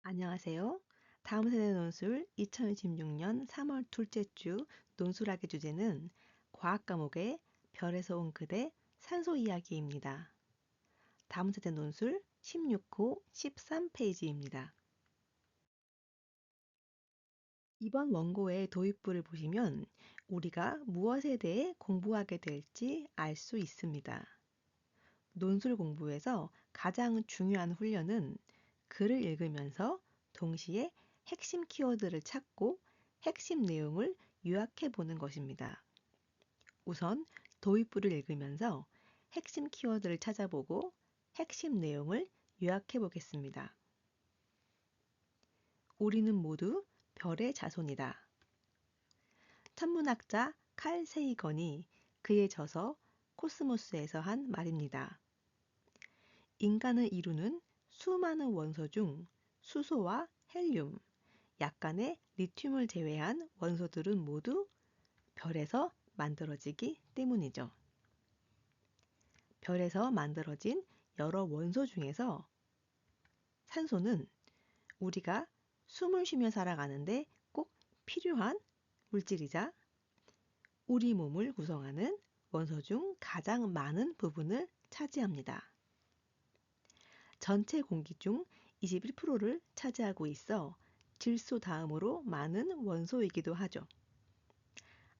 안녕하세요. 다음 세대 논술 2026년 3월 둘째 주 논술학의 주제는 과학 과목의 별에서 온 그대 산소 이야기입니다. 다음 세대 논술 16호 13페이지입니다. 이번 원고의 도입부를 보시면 우리가 무엇에 대해 공부하게 될지 알 수 있습니다. 논술 공부에서 가장 중요한 훈련은 글을 읽으면서 동시에 핵심 키워드를 찾고 핵심 내용을 요약해 보는 것입니다. 우선 도입부를 읽으면서 핵심 키워드를 찾아보고 핵심 내용을 요약해 보겠습니다. 우리는 모두 별의 자손이다. 천문학자 칼 세이건이 그의 저서 코스모스에서 한 말입니다. 인간을 이루는 수많은 원소 중 수소와 헬륨, 약간의 리튬을 제외한 원소들은 모두 별에서 만들어지기 때문이죠. 별에서 만들어진 여러 원소 중에서 산소는 우리가 숨을 쉬며 살아가는데 꼭 필요한 물질이자 우리 몸을 구성하는 원소 중 가장 많은 부분을 차지합니다. 전체 공기 중 21%를 차지하고 있어 질소 다음으로 많은 원소이기도 하죠.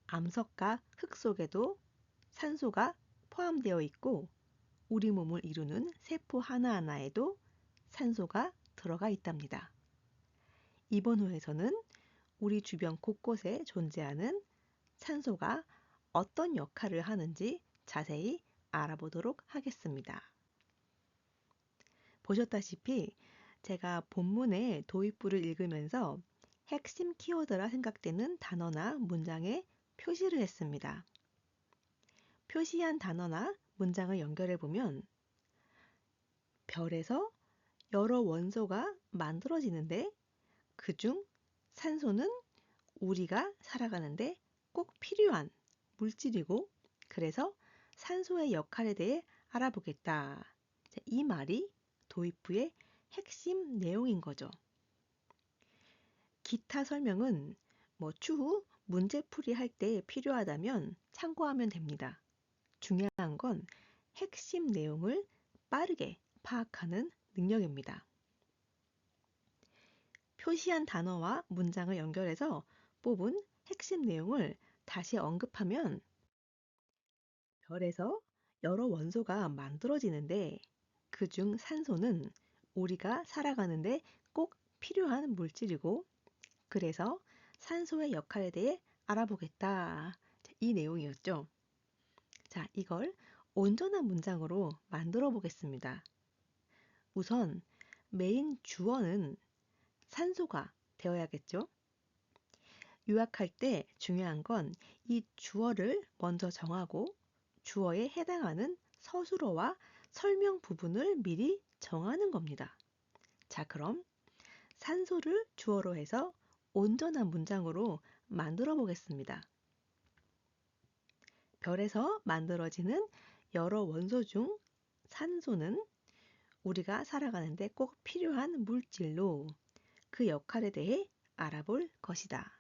암석과 흙 속에도 산소가 포함되어 있고 우리 몸을 이루는 세포 하나하나에도 산소가 들어가 있답니다. 이번 호에서는 우리 주변 곳곳에 존재하는 산소가 어떤 역할을 하는지 자세히 알아보도록 하겠습니다. 보셨다시피 제가 본문의 도입부를 읽으면서 핵심 키워드라 생각되는 단어나 문장에 표시를 했습니다. 표시한 단어나 문장을 연결해 보면 별에서 여러 원소가 만들어지는데 그중 산소는 우리가 살아가는데 꼭 필요한 물질이고 그래서 산소의 역할에 대해 알아보겠다. 이 말이 도입부의 핵심 내용인 거죠. 기타 설명은 추후 문제풀이 할 때 필요하다면 참고하면 됩니다. 중요한 건 핵심 내용을 빠르게 파악하는 능력입니다. 표시한 단어와 문장을 연결해서 뽑은 핵심 내용을 다시 언급하면 별에서 여러 원소가 만들어지는데 그중 산소는 우리가 살아가는데 꼭 필요한 물질이고 그래서 산소의 역할에 대해 알아보겠다. 이 내용이었죠. 자, 이걸 온전한 문장으로 만들어 보겠습니다. 우선 메인 주어는 산소가 되어야겠죠? 요약할 때 중요한 건 이 주어를 먼저 정하고 주어에 해당하는 서술어와 설명 부분을 미리 정하는 겁니다. 자, 그럼 산소를 주어로 해서 온전한 문장으로 만들어 보겠습니다. 별에서 만들어지는 여러 원소 중 산소는 우리가 살아가는데 꼭 필요한 물질로 그 역할에 대해 알아볼 것이다.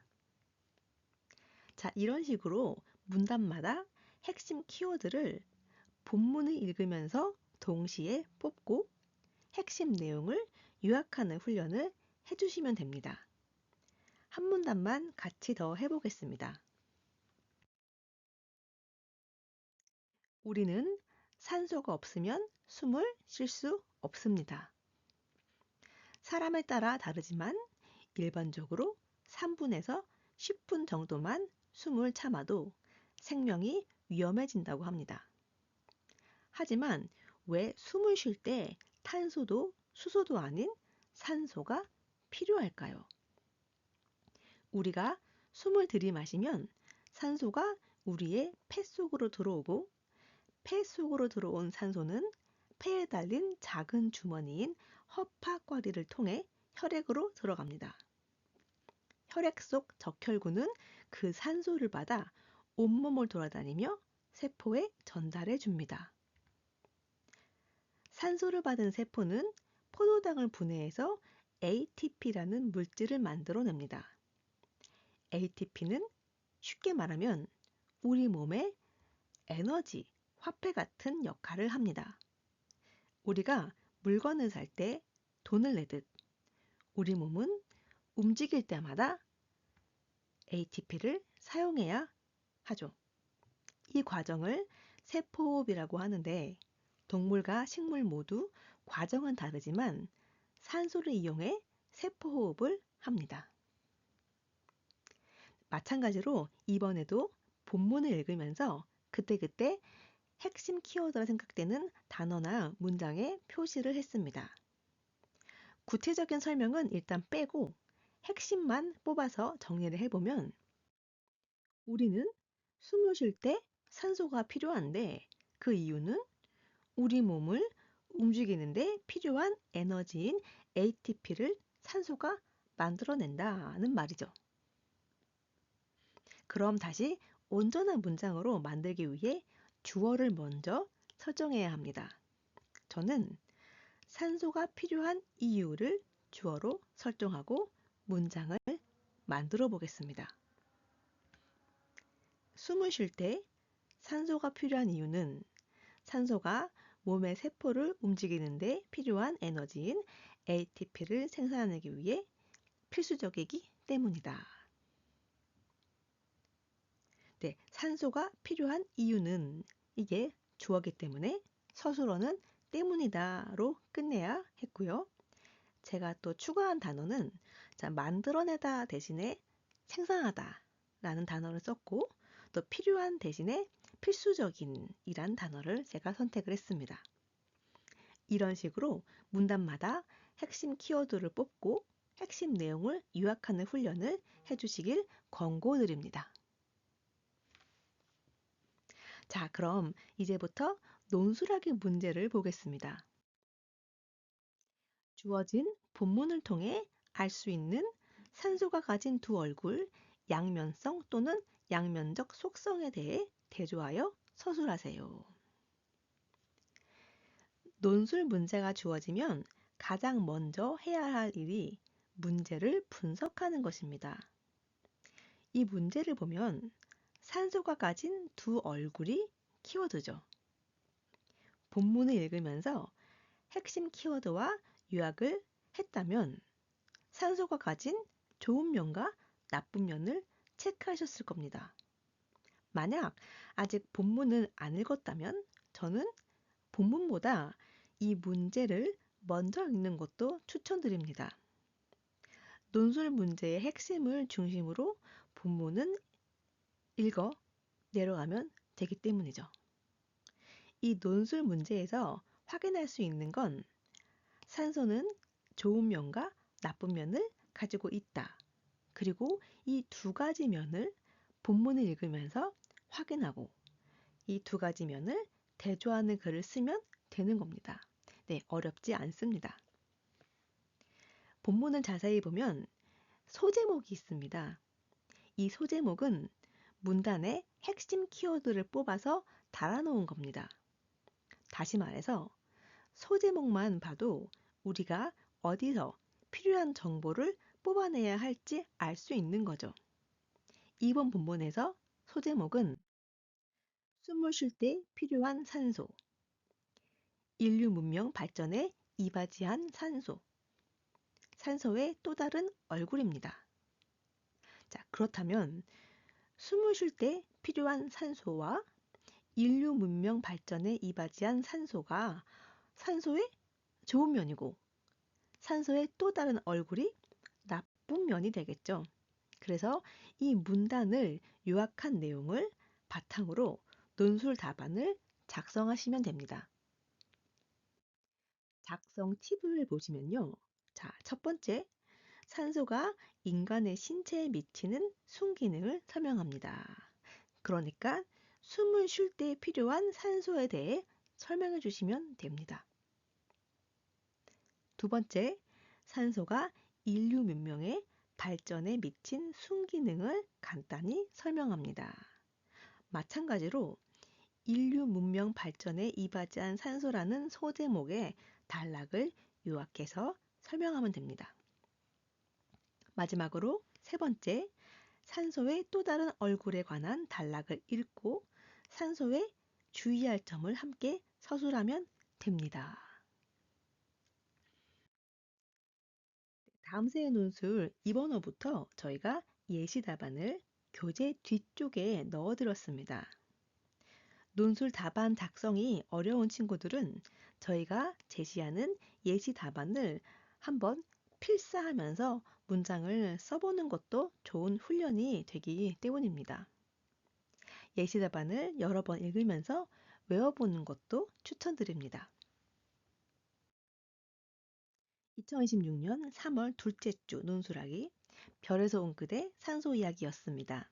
자, 이런 식으로 문단마다 핵심 키워드를 본문을 읽으면서 동시에 뽑고 핵심 내용을 요약하는 훈련을 해주시면 됩니다. 한 문단만 같이 더 해보겠습니다. 우리는 산소가 없으면 숨을 쉴 수 없습니다. 사람에 따라 다르지만 일반적으로 3분에서 10분 정도만 숨을 참아도 생명이 위험해진다고 합니다. 하지만 왜 숨을 쉴 때 탄소도 수소도 아닌 산소가 필요할까요? 우리가 숨을 들이마시면 산소가 우리의 폐 속으로 들어오고 폐 속으로 들어온 산소는 폐에 달린 작은 주머니인 허파과리를 통해 혈액으로 들어갑니다. 혈액 속 적혈구는 그 산소를 받아 온몸을 돌아다니며 세포에 전달해 줍니다. 산소를 받은 세포는 포도당을 분해해서 ATP라는 물질을 만들어냅니다. ATP는 쉽게 말하면 우리 몸의 에너지, 화폐 같은 역할을 합니다. 우리가 물건을 살 때 돈을 내듯 우리 몸은 움직일 때마다 ATP를 사용해야 하죠. 이 과정을 세포호흡이라고 하는데 동물과 식물 모두 과정은 다르지만 산소를 이용해 세포호흡을 합니다. 마찬가지로 이번에도 본문을 읽으면서 그때그때 핵심 키워드라 생각되는 단어나 문장에 표시를 했습니다. 구체적인 설명은 일단 빼고 핵심만 뽑아서 정리를 해보면 우리는 숨을 쉴 때 산소가 필요한데 그 이유는 우리 몸을 움직이는데 필요한 에너지인 ATP를 산소가 만들어낸다는 말이죠. 그럼 다시 온전한 문장으로 만들기 위해 주어를 먼저 설정해야 합니다. 저는 산소가 필요한 이유를 주어로 설정하고 문장을 만들어 보겠습니다. 숨을 쉴 때 산소가 필요한 이유는 산소가 몸의 세포를 움직이는데 필요한 에너지인 ATP를 생산하기 위해 필수적이기 때문이다. 네, 산소가 필요한 이유는 이게 주어기 때문에 서술어는 때문이다로 끝내야 했고요. 제가 또 추가한 단어는 만들어내다 대신에 생산하다 라는 단어를 썼고 또 필요한 대신에 필수적인 이란 단어를 제가 선택을 했습니다. 이런 식으로 문단마다 핵심 키워드를 뽑고 핵심 내용을 요약하는 훈련을 해주시길 권고드립니다. 자, 그럼 이제부터 논술하기 문제를 보겠습니다. 주어진 본문을 통해 알 수 있는 산소가 가진 두 얼굴, 양면성 또는 양면적 속성에 대해 대조하여 서술하세요. 논술 문제가 주어지면 가장 먼저 해야 할 일이 문제를 분석하는 것입니다. 이 문제를 보면 산소가 가진 두 얼굴이 키워드죠. 본문을 읽으면서 핵심 키워드와 요약을 했다면 산소가 가진 좋은 면과 나쁜 면을 체크하셨을 겁니다. 만약 아직 본문을 안 읽었다면 저는 본문보다 이 문제를 먼저 읽는 것도 추천드립니다. 논술 문제의 핵심을 중심으로 본문은 읽어 내려가면 되기 때문이죠. 이 논술 문제에서 확인할 수 있는 건 산소는 좋은 면과 나쁜 면을 가지고 있다. 그리고 이 두 가지 면을 본문을 읽으면서 확인하고 이 두 가지 면을 대조하는 글을 쓰면 되는 겁니다. 네, 어렵지 않습니다. 본문을 자세히 보면 소제목이 있습니다. 이 소제목은 문단의 핵심 키워드를 뽑아서 달아놓은 겁니다. 다시 말해서 소제목만 봐도 우리가 어디서 필요한 정보를 뽑아내야 할지 알 수 있는 거죠. 이번 본문에서 소제목은 숨을 쉴 때 필요한 산소, 인류 문명 발전에 이바지한 산소, 산소의 또 다른 얼굴입니다. 자, 그렇다면 숨을 쉴 때 필요한 산소와 인류 문명 발전에 이바지한 산소가 산소의 좋은 면이고 산소의 또 다른 얼굴이 나쁜 면이 되겠죠. 그래서 이 문단을 요약한 내용을 바탕으로 논술 답안을 작성하시면 됩니다. 작성 팁을 보시면요. 자, 첫 번째, 산소가 인간의 신체에 미치는 순기능을 설명합니다. 그러니까 숨을 쉴 때 필요한 산소에 대해 설명해 주시면 됩니다. 두 번째, 산소가 인류 문명의 발전에 미친 순기능을 간단히 설명합니다. 마찬가지로 인류 문명 발전에 이바지한 산소라는 소제목의 단락을 요약해서 설명하면 됩니다. 마지막으로 세 번째, 산소의 또 다른 얼굴에 관한 단락을 읽고 산소에 주의할 점을 함께 서술하면 됩니다. 다음 세의 논술 2번호부터 저희가 예시 답안을 교재 뒤쪽에 넣어드렸습니다. 논술 답안 작성이 어려운 친구들은 저희가 제시하는 예시 답안을 한번 필사하면서 문장을 써보는 것도 좋은 훈련이 되기 때문입니다. 예시 답안을 여러 번 읽으면서 외워보는 것도 추천드립니다. 2026년 3월 둘째 주 논술하기 별에서 온 그대 산소 이야기였습니다.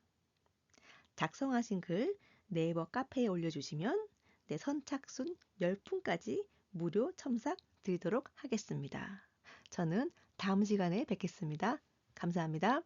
작성하신 글 네이버 카페에 올려주시면 내 선착순 10분까지 무료 첨삭 드리도록 하겠습니다. 저는 다음 시간에 뵙겠습니다. 감사합니다.